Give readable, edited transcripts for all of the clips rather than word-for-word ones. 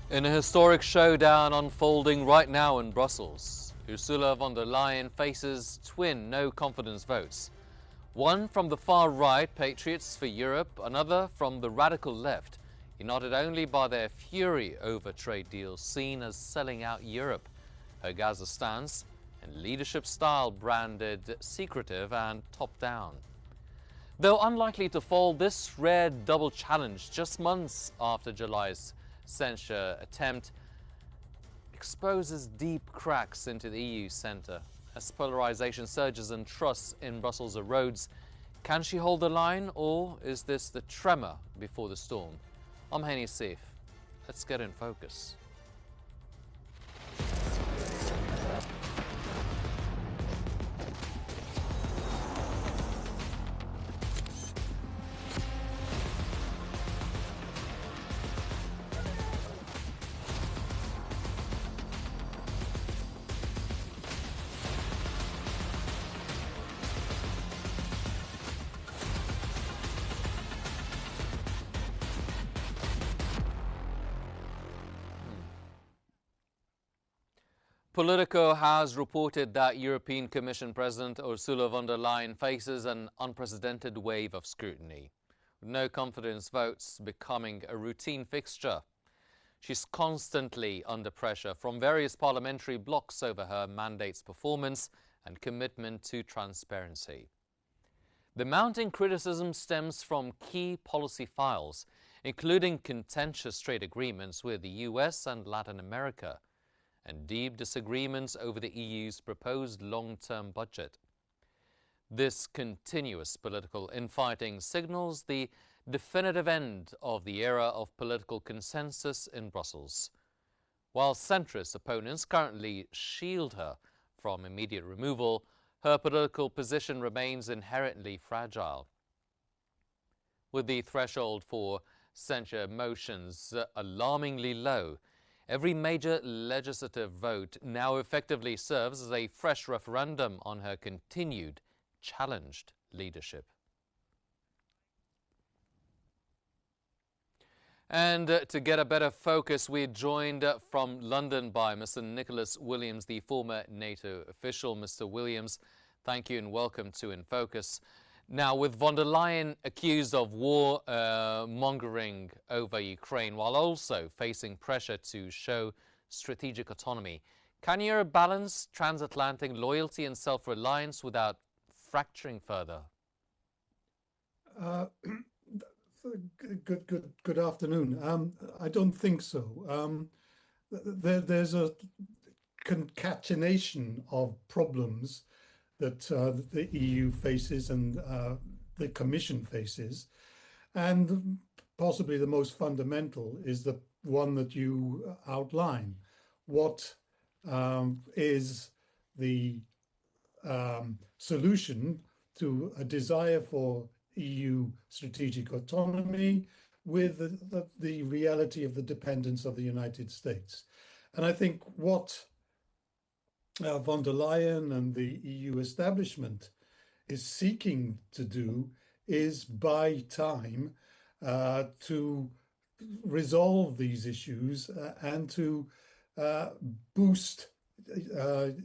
In a historic showdown unfolding right now in Brussels, Ursula von der Leyen faces twin no-confidence votes. One from the far right, Patriots for Europe, another from the radical left, united only by their fury over trade deals seen as selling out Europe, her Gaza stance and leadership style branded secretive and top-down. Though unlikely to fall, this rare double challenge just months after July's censure attempt exposes deep cracks into the EU centre. As polarization surges and trust in Brussels erodes, can she hold the line, or is this the tremor before the storm? I'm Hani Saif. Let's get in focus. Politico has reported that European Commission President Ursula von der Leyen faces an unprecedented wave of scrutiny, with no confidence votes becoming a routine fixture. She's constantly under pressure from various parliamentary blocs over her mandate's performance and commitment to transparency. The mounting criticism stems from key policy files, including contentious trade agreements with the US and Latin America, and deep disagreements over the EU's proposed long-term budget. This continuous political infighting signals the definitive end of the era of political consensus in Brussels. While centrist opponents currently shield her from immediate removal, her political position remains inherently fragile. With the threshold for censure motions alarmingly low, every major legislative vote now effectively serves as a fresh referendum on her continued challenged leadership. And to get a better focus, we're joined from London by Mr. Nicholas Williams, the former NATO official. Mr. Williams, thank you and welcome to In Focus. Now, with von der Leyen accused of war mongering over Ukraine while also facing pressure to show strategic autonomy, can you balance transatlantic loyalty and self-reliance without fracturing further? Good afternoon. I don't think so. There's a concatenation of problems that the EU faces and the Commission faces. And possibly the most fundamental is the one that you outline. What is the solution to a desire for EU strategic autonomy with the reality of the dependence of the United States? And I think what von der Leyen and the EU establishment is seeking to do is buy time to resolve these issues and to boost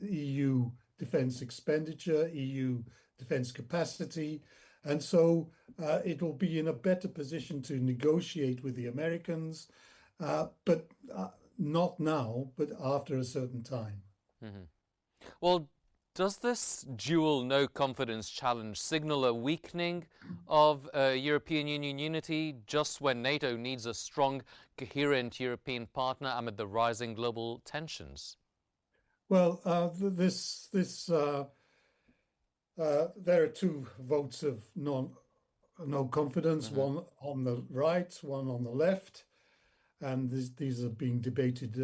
EU defense expenditure, EU defense capacity. And so it will be in a better position to negotiate with the Americans, but not now, but after a certain time. Mm-hmm. Well, does this dual no-confidence challenge signal a weakening of European Union unity just when NATO needs a strong, coherent European partner amid the rising global tensions? Well, there are two votes of no confidence, mm-hmm. One on the right, one on the left, and these are being debated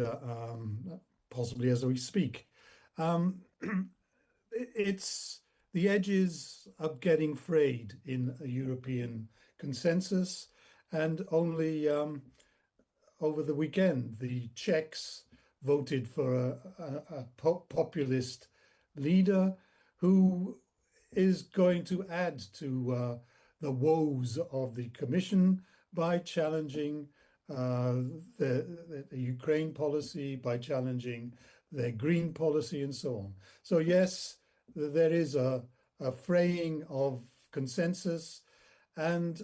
possibly as we speak. It's the edges are getting frayed in a European consensus, and only over the weekend the Czechs voted for a populist leader who is going to add to the woes of the Commission by challenging the Ukraine policy, by challenging their green policy, and so on. So yes, there is a fraying of consensus, and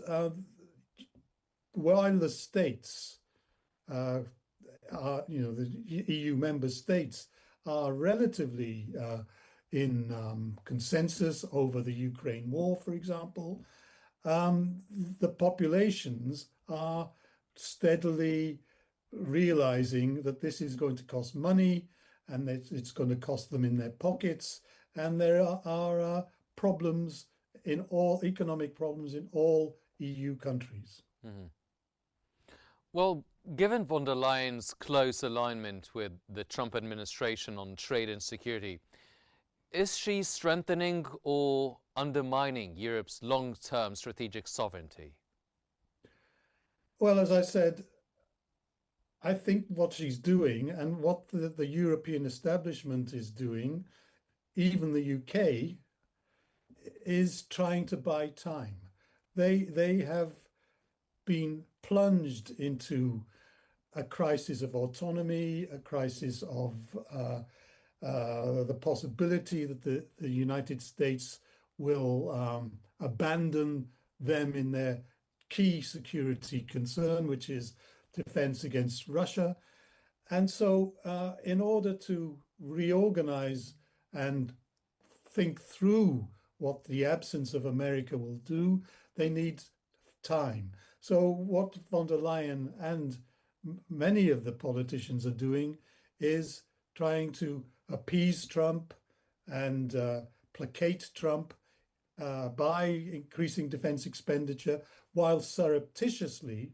while the states are, the EU member states are relatively in consensus over the Ukraine war, for example, the populations are steadily realizing that this is going to cost money and that it's going to cost them in their pockets. And there are problems in all economic problems in all EU countries. Mm-hmm. Well, given von der Leyen's close alignment with the Trump administration on trade and security, is she strengthening or undermining Europe's long-term strategic sovereignty? Well, as I said, I think what she's doing and what the European establishment is doing, even the UK, is trying to buy time. They have been plunged into a crisis of autonomy, a crisis of the possibility that the United States will abandon them in their key security concern, which is defense against Russia. And so in order to reorganize and think through what the absence of America will do, they need time. So what von der Leyen and many of the politicians are doing is trying to appease Trump and placate Trump by increasing defense expenditure, while surreptitiously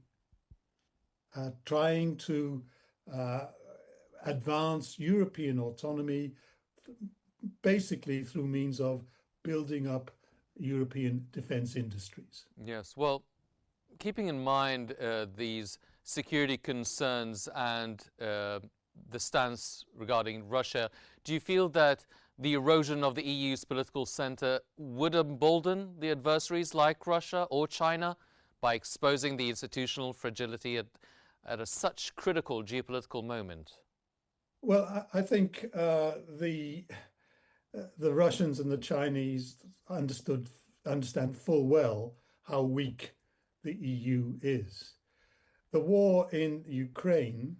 trying to advance European autonomy, basically through means of building up European defense industries. Yes, well, keeping in mind these security concerns and the stance regarding Russia, do you feel that the erosion of the EU's political center would embolden the adversaries like Russia or China by exposing the institutional fragility at such critical geopolitical moment? Well, I think the Russians and the Chinese understand full well how weak the EU is. The war in Ukraine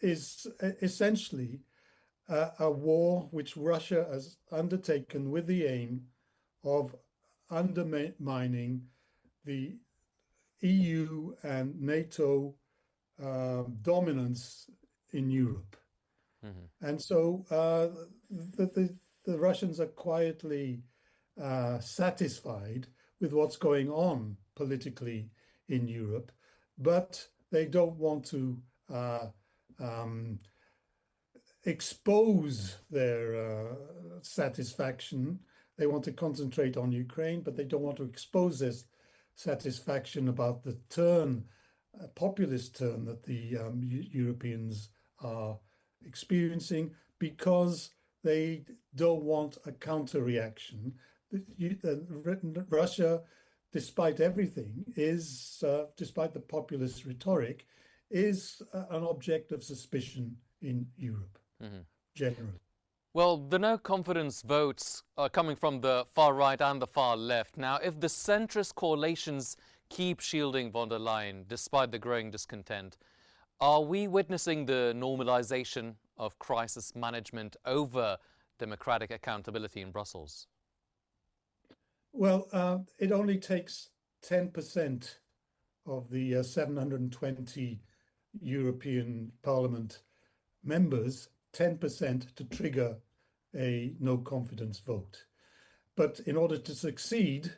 is essentially a war which Russia has undertaken with the aim of undermining the EU and NATO dominance in Europe. Mm-hmm. And so the Russians are quietly satisfied with what's going on politically in Europe, but they don't want to expose their satisfaction. They want to concentrate on Ukraine, but they don't want to expose their satisfaction about the turn, populist turn that the Europeans are experiencing, because they don't want a counter-reaction. Russia, despite everything, is, despite the populist rhetoric, is an object of suspicion in Europe, mm-hmm. generally. Well, the no confidence votes are coming from the far right and the far left. Now, if the centrist coalitions keep shielding von der Leyen despite the growing discontent, are we witnessing the normalization of crisis management over democratic accountability in Brussels? Well, it only takes 10% of the 720 European Parliament members, 10% to trigger a no confidence vote. But in order to succeed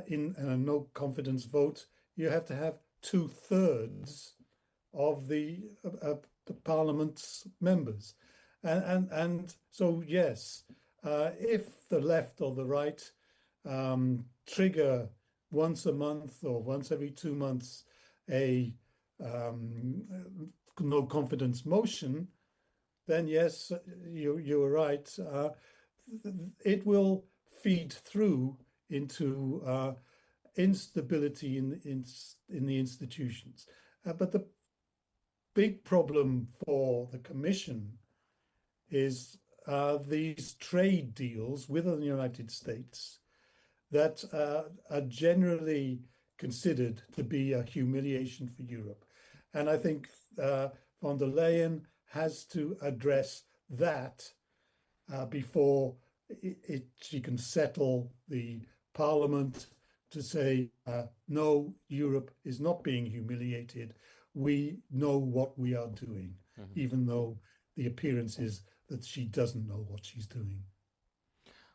in a no confidence vote, you have to have 2/3 of the Parliament's members. And so, yes, if the left or the right trigger once a month or once every 2 months a no confidence motion, then yes, you're right. It will feed through into instability in the institutions. But the big problem for the Commission is these trade deals with the United States that are generally considered to be a humiliation for Europe. And I think von der Leyen has to address that before she can settle the Parliament to say, no, Europe is not being humiliated. We know what we are doing, even though the appearance is that she doesn't know what she's doing.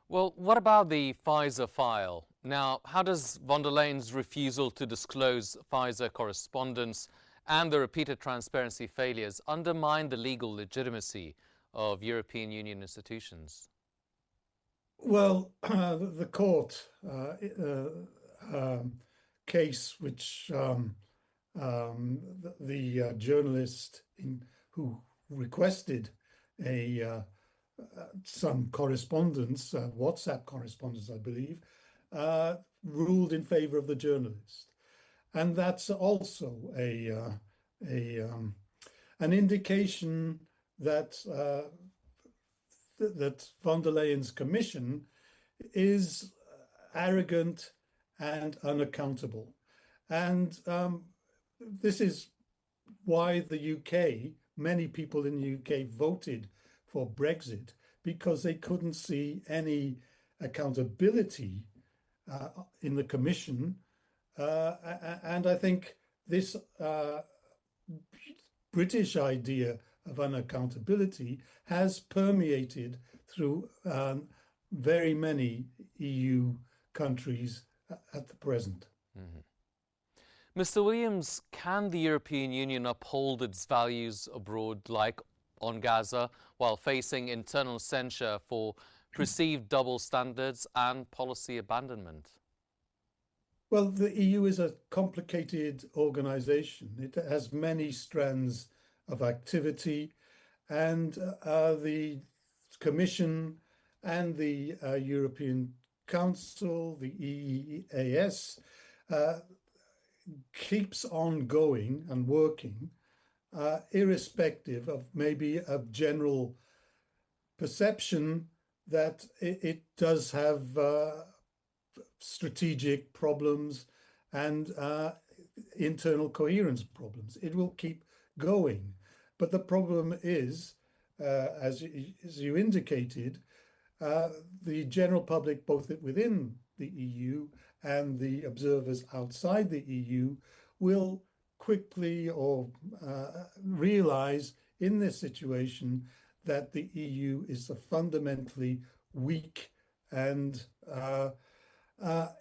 Well, what about the Pfizer file? Now, how does von der Leyen's refusal to disclose Pfizer correspondence and the repeated transparency failures undermine the legal legitimacy of European Union institutions? Well, the court case, which the journalist who requested some correspondence, WhatsApp correspondence, I believe, ruled in favor of the journalist, and that's also an indication that that von der Leyen's Commission is arrogant and unaccountable. And this is why the UK, many people in the UK voted for Brexit, because they couldn't see any accountability in the Commission. And I think this British idea of unaccountability has permeated through very many EU countries at the present. Mr. Williams, can the European Union uphold its values abroad, like on Gaza, while facing internal censure for perceived double standards and policy abandonment? Well, the EU is a complicated organization. It has many strands of activity, and the Commission and the European Council, the EEAS, keeps on going and working, irrespective of maybe a general perception that it does have strategic problems and internal coherence problems. It will keep going. But the problem is, as you indicated, the general public, both within the EU and the observers outside the EU, will quickly or realize in this situation that the EU is a fundamentally weak and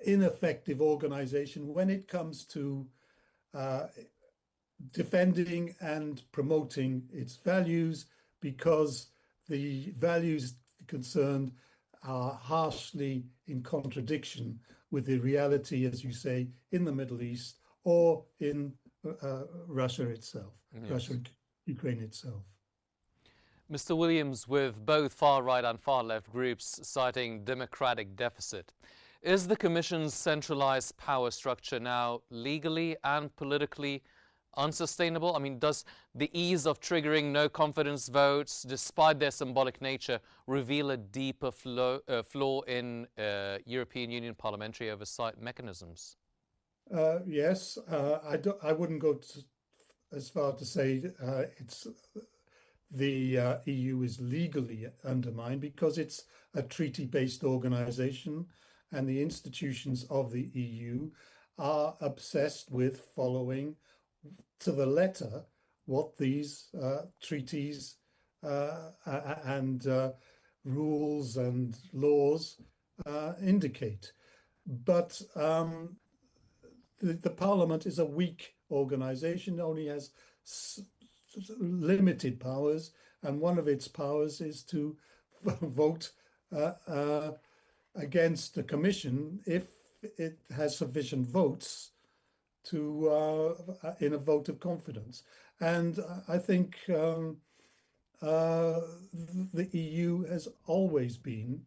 ineffective organization when it comes to defending and promoting its values, because the values concerned are harshly in contradiction with the reality, as you say, in the Middle East or in Russia itself, yes. Russia and Ukraine itself. Mr. Williams, with both far-right and far-left groups citing democratic deficit, is the Commission's centralized power structure now legally and politically unsustainable? I mean, does the ease of triggering no-confidence votes, despite their symbolic nature, reveal a deeper flaw in European Union parliamentary oversight mechanisms? Yes, I wouldn't go as far to say the EU is legally undermined, because it's a treaty-based organization, and the institutions of the EU are obsessed with following to the letter what these treaties and rules and laws indicate. But the Parliament is a weak organization, only has limited powers, and one of its powers is to vote against the Commission if it has sufficient votes to in a vote of confidence. And I think the EU has always been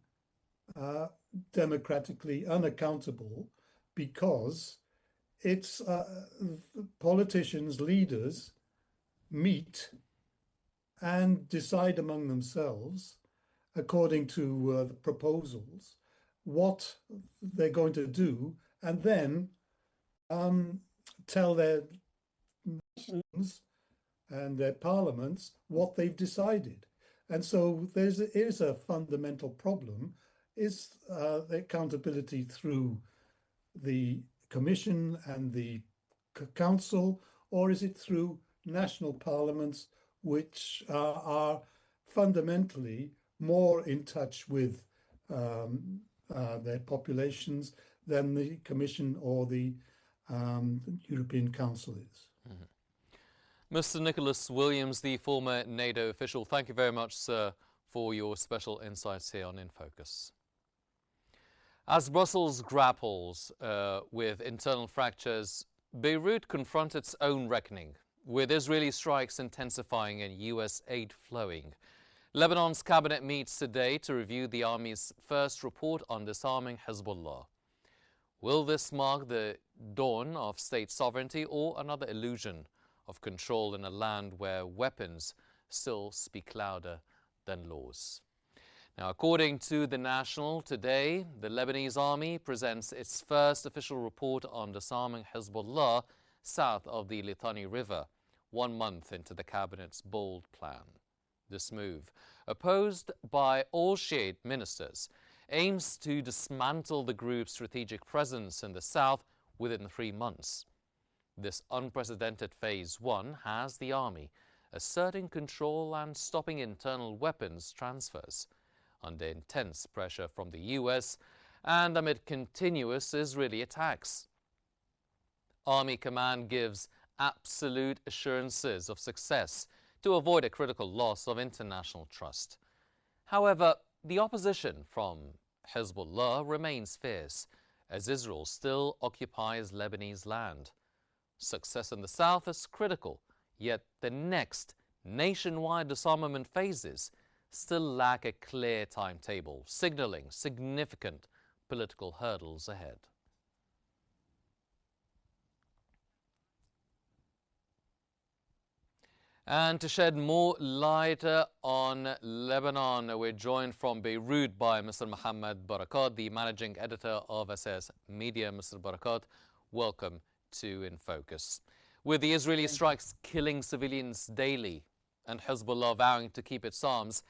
democratically unaccountable because it's politicians, leaders meet and decide among themselves, according to the proposals, what they're going to do, and then tell their nations and their parliaments what they've decided. And so is a fundamental problem, is the accountability through the Commission and the Council, or is it through national parliaments, which are fundamentally more in touch with their populations than the Commission or the European Council is? Mm-hmm. Mr. Nicholas Williams, the former NATO official, thank you very much, sir, for your special insights here on In Focus. As Brussels grapples with internal fractures, Beirut confronts its own reckoning, with Israeli strikes intensifying and US aid flowing. Lebanon's cabinet meets today to review the army's first report on disarming Hezbollah. Will this mark the dawn of state sovereignty or another illusion of control in a land where weapons still speak louder than laws? Now, according to The National, today, the Lebanese army presents its first official report on disarming Hezbollah south of the Litani River, 1 month into the cabinet's bold plan. This move, opposed by all Shiite ministers, aims to dismantle the group's strategic presence in the south within 3 months. This unprecedented Phase 1 has the army asserting control and stopping internal weapons transfers under intense pressure from the US and amid continuous Israeli attacks. Army command gives absolute assurances of success to avoid a critical loss of international trust. However, the opposition from Hezbollah remains fierce as Israel still occupies Lebanese land. Success in the south is critical, yet the next nationwide disarmament phases still lack a clear timetable, signaling significant political hurdles ahead. And to shed more light on Lebanon, we're joined from Beirut by Mr. Mohammed Barakat, the managing editor of SAS Media. Mr. Barakat, welcome to In Focus. With the Israeli strikes killing civilians daily and Hezbollah vowing to keep its arms,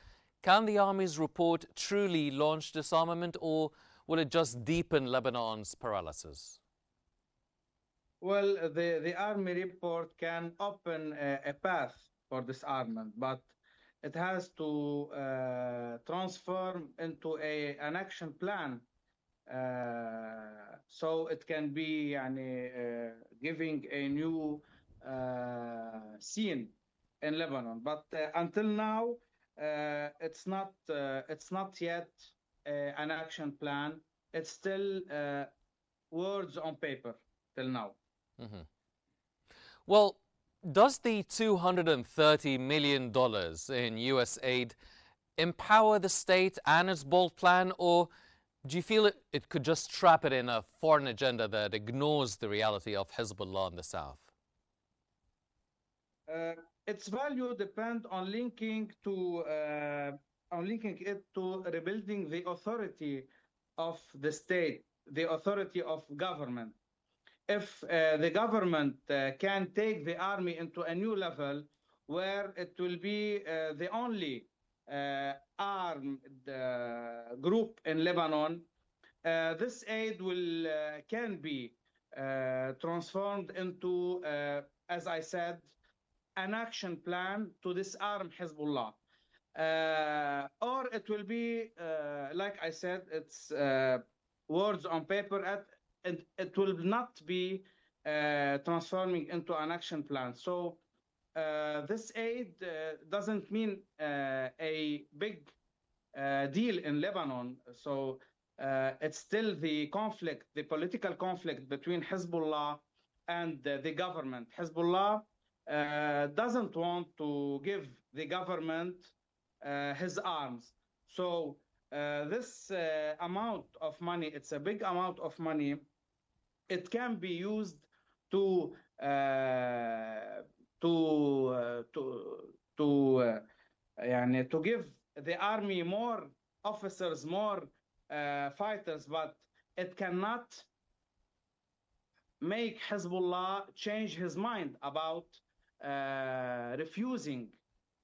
can the army's report truly launch disarmament, or will it just deepen Lebanon's paralysis? Well, the army report can open a path for disarmament, but it has to transform into an action plan. So it can be giving a new scene in Lebanon. But until now, it's not yet an action plan. It's still words on paper till now. Mm-hmm. Well, does the $230 million in US aid empower the state and its bold plan, or do you feel it could just trap it in a foreign agenda that ignores the reality of Hezbollah in the south? Its value depends on linking it to rebuilding the authority of the state, the authority of government. If the government can take the army into a new level where it will be the only armed group in Lebanon, this aid can be transformed into, as I said, an action plan to disarm Hezbollah. Or it will be, like I said, it's words on paper, and it will not be transforming into an action plan. So this aid doesn't mean a big deal in Lebanon. So it's still the conflict, the political conflict between Hezbollah and the government. Hezbollah doesn't want to give the government his arms. So this amount of money, it's a big amount of money, it can be used to to give the army more officers, more fighters, but it cannot make Hezbollah change his mind about refusing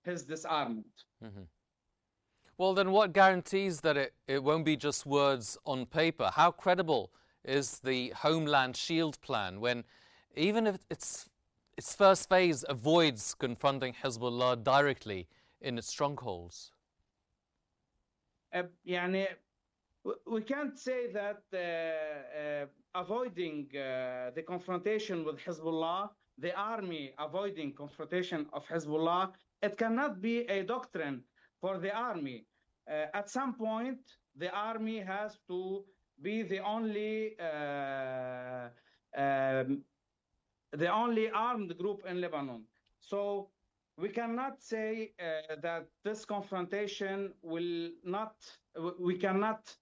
his disarmament. Mm-hmm. Well, then what guarantees that it won't be just words on paper? How credible is the Homeland Shield plan when even if its first phase avoids confronting Hezbollah directly in its strongholds? We can't say that avoiding the confrontation with Hezbollah, the army avoiding confrontation of Hezbollah, it cannot be a doctrine for the army. At some point, the army has to be the only armed group in Lebanon. So we cannot say that this confrontation will not, we cannot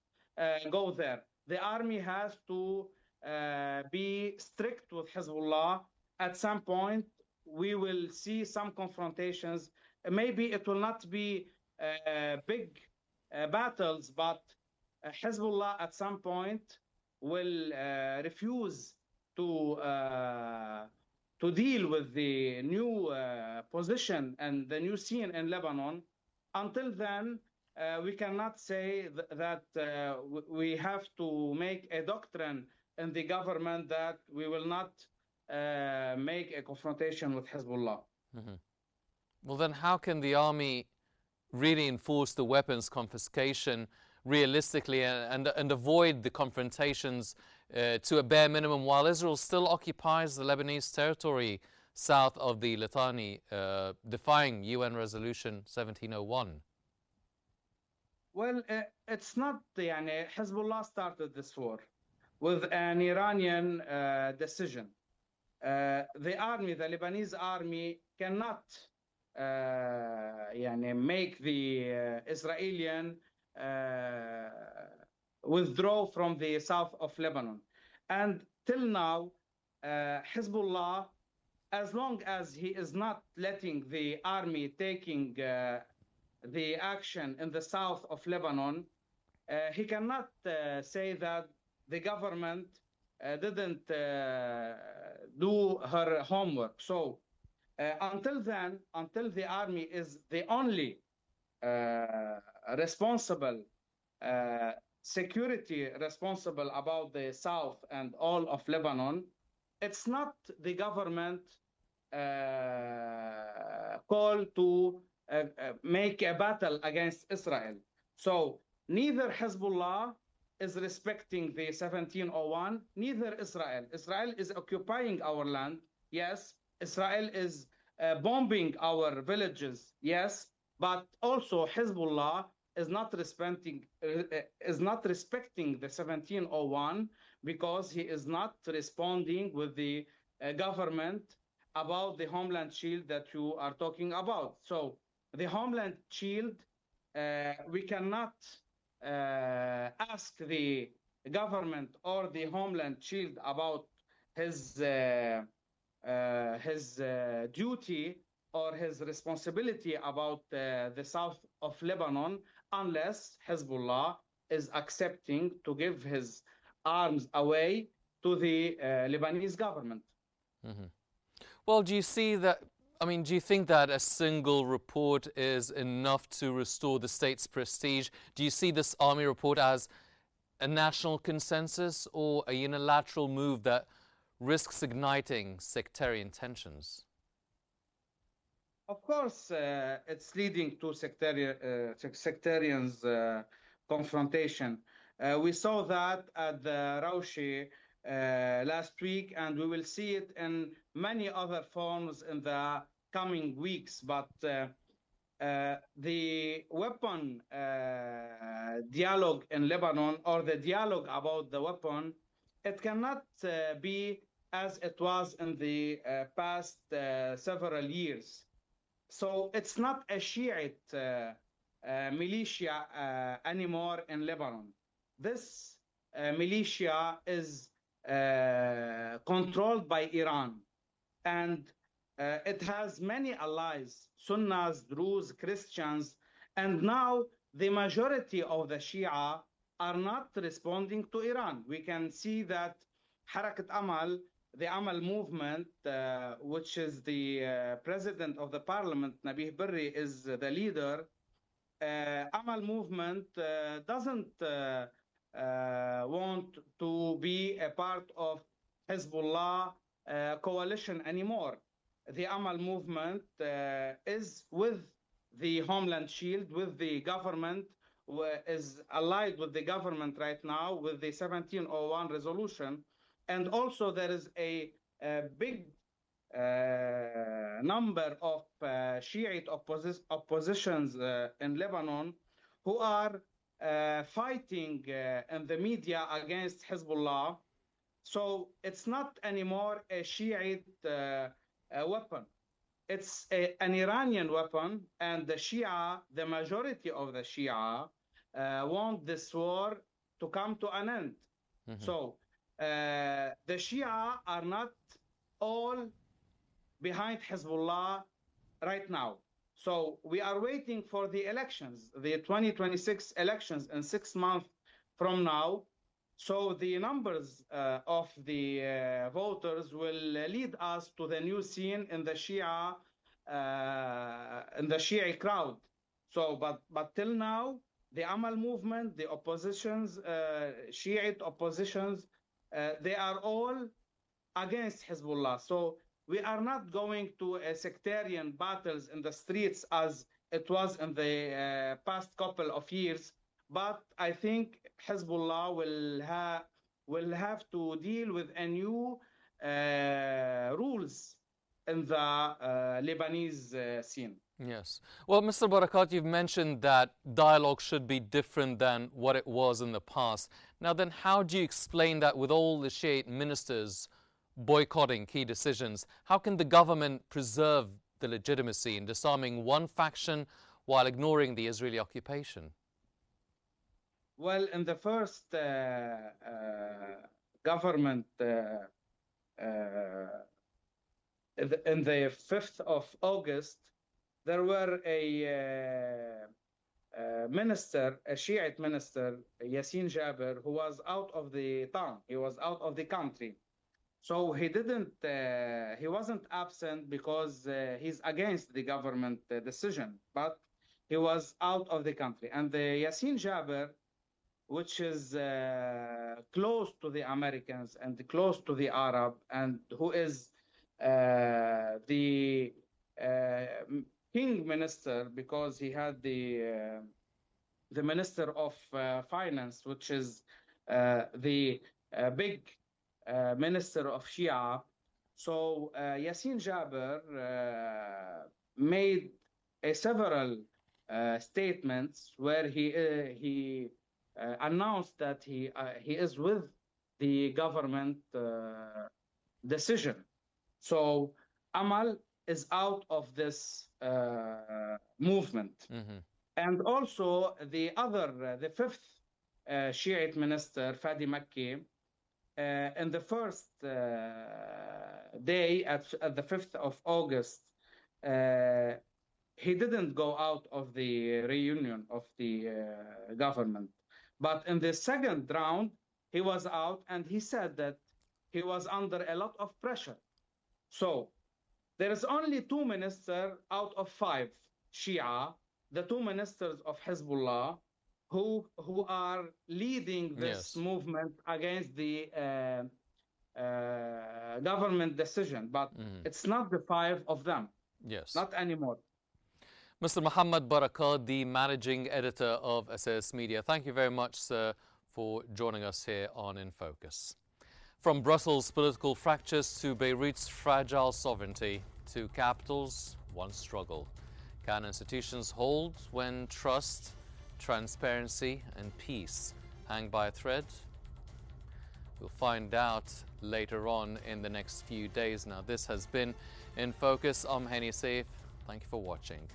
go there. The army has to be strict with Hezbollah. At some point, we will see some confrontations. Maybe it will not be big battles, but Hezbollah at some point will refuse to deal with the new position and the new scene in Lebanon. Until then, we cannot say that we have to make a doctrine in the government that we will not make a confrontation with Hezbollah. Mm-hmm. Well, then how can the army really enforce the weapons confiscation realistically and avoid the confrontations to a bare minimum while Israel still occupies the Lebanese territory south of the Litani, defying UN Resolution 1701? Well, it's not, Hezbollah started this war with an Iranian decision. The army, the Lebanese army, cannot make the Israeli withdraw from the south of Lebanon. And till now, Hezbollah, as long as he is not letting the army taking the action in the south of Lebanon, he cannot say that the government didn't do her homework. So until then, until the army is the only responsible, security responsible about the south and all of Lebanon, it's not the government call to make a battle against Israel. So neither Hezbollah is respecting the 1701, neither Israel. Israel is occupying our land, yes. Israel is bombing our villages, yes. But also Hezbollah is not respecting the 1701 because he is not responding with the government about the Homeland Shield that you are talking about. So the Homeland Shield, we cannot ask the government or the Homeland Shield about his duty or his responsibility about the south of Lebanon unless Hezbollah is accepting to give his arms away to the Lebanese government. Mm-hmm. Well, do you see that? I mean, do you think that a single report is enough to restore the state's prestige? Do you see this army report as a national consensus or a unilateral move that risks igniting sectarian tensions? Of course, it's leading to sectarians confrontation. We saw that at the Raushi last week, and we will see it in many other forms in the coming weeks. But the weapon dialogue in Lebanon, or the dialogue about the weapon, it cannot be as it was in the past several years. So it's not a Shiite militia anymore in Lebanon. This militia is controlled by Iran. And it has many allies, Sunnis, Druze, Christians, and now the majority of the Shia are not responding to Iran. We can see that Harakat Amal, the Amal movement, which is the president of the parliament, Nabih Berri, is the leader. Amal movement doesn't want to be a part of Hezbollah coalition anymore. The Amal movement is with the Homeland Shield, with the government, is allied with the government right now with the 1701 resolution. And also there is a big number of Shiite oppositions in Lebanon who are fighting in the media against Hezbollah. So it's not anymore a Shiite weapon. It's an Iranian weapon, and the Shia, the majority of the Shia, want this war to come to an end. Mm-hmm. So the Shia are not all behind Hezbollah right now. So we are waiting for the elections, the 2026 elections in 6 months from now. So the numbers of the voters will lead us to the new scene in the Shia crowd. So, but till now, the Amal movement, the oppositions, Shiite oppositions, they are all against Hezbollah. So we are not going to sectarian battles in the streets as it was in the past couple of years. But I think Hezbollah will have to deal with a new rules in the Lebanese scene. Yes. Well, Mr. Barakat, you've mentioned that dialogue should be different than what it was in the past. Now then, how do you explain that with all the Shiite ministers boycotting key decisions? How can the government preserve the legitimacy in disarming one faction while ignoring the Israeli occupation? Well, in the first government, in the 5th of August, there were a minister, a Shiite minister, Yassin Jaber, who was out of the town. He was out of the country. So he wasn't absent because he's against the government decision, but he was out of the country. And the Yassin Jaber, which is close to the Americans and close to the Arab, and who is the king minister, because he had the minister of finance, which is the big minister of Shia. So Yassin Jaber made several statements where he announced that he is with the government decision. So Amal is out of this movement. Mm-hmm. And also the fifth Shiite minister, Fadi Makki, in the first day at the 5th of August, he didn't go out of the reunion of the government. But in the second round, he was out, and he said that he was under a lot of pressure. So there is only 2 ministers out of 5 Shia, the 2 ministers of Hezbollah, who are leading this movement against the government decision. But it's not the 5 of them. Yes. Not anymore. Mr. Muhammad Barakat, the managing editor of SAS Media, thank you very much, sir, for joining us here on In Focus. From Brussels' political fractures to Beirut's fragile sovereignty, to capitals, one struggle. Can institutions hold when trust, transparency and peace hang by a thread? We'll find out later on in the next few days. Now, this has been In Focus. I'm Hani Saif. Thank you for watching.